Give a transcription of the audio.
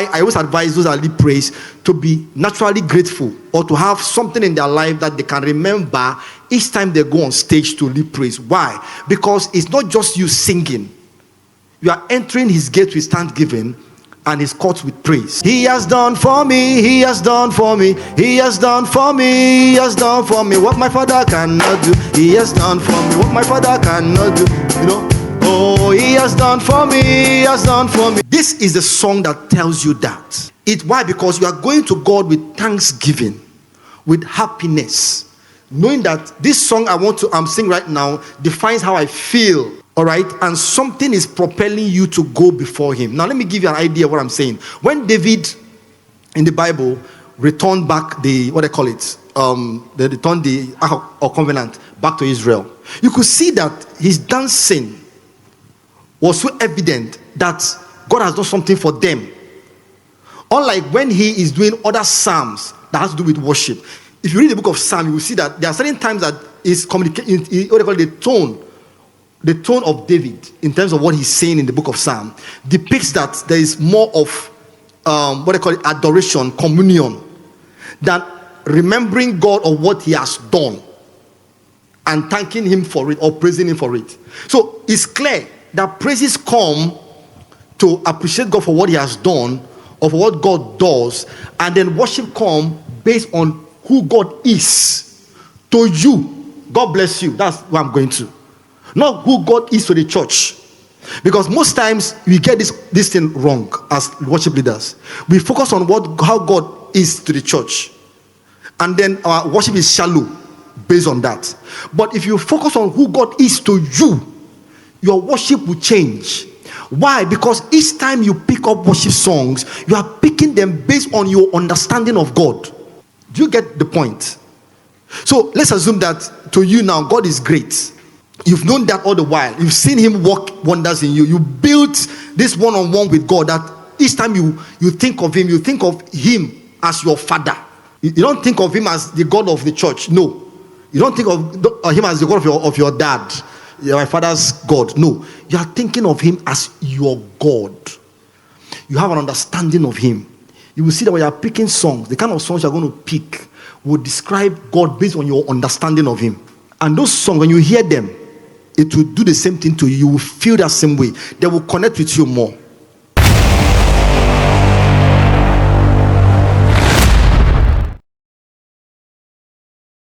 I always advise those that lead praise to be naturally grateful, or to have something in their life that they can remember each time they go on stage to lead praise. Why? Because it's not just you singing. You are entering his gate with thanksgiving and his courts with praise. He has done for me, he has done for me, he has done for me, he has done for me what my father cannot do. He has done for me what my father cannot do. You know, oh, he has done for me, he has done for me. This is the song that tells you that. Why? Because you are going to God with thanksgiving, with happiness, knowing that this song I'm singing right now defines how I feel. All right, and something is propelling you to go before him. Now, let me give you an idea of what I'm saying. When David in the Bible returned back they returned the Ark of Covenant back to Israel, you could see that his dancing was so evident that God has done something for them. Unlike when he is doing other psalms that has to do with worship. If you read the book of Psalms, you will see that there are certain times that is communicating, the tone of David in terms of what he's saying in the book of Psalm depicts that there is more of adoration, communion, than remembering God of what he has done and thanking him for it or praising him for it. So it's clear that praises come to appreciate God for what he has done or for what God does, and then worship come based on who God is to you. God bless you. That's what I'm going to. Not who God is to the church. Because most times we get this thing wrong as worship leaders. We focus on how God is to the church, and then our worship is shallow based on that. But if you focus on who God is to you, your worship will change. Why? Because each time you pick up worship songs, you are picking them based on your understanding of God. Do you get the point? So let's assume that to you now, God is great. You've known that all the while. You've seen him work wonders in you. You built this one-on-one with God, that each time you think of him, you think of him as your father. You don't think of him as the God of the church. No. You don't think of him as the God of your dad. My father's God. No. You are thinking of him as your God. You have an understanding of him. You will see that when you are picking songs, the kind of songs you are going to pick will describe God based on your understanding of him. And those songs, when you hear them, it will do the same thing to you. You will feel that same way. They will connect with you more.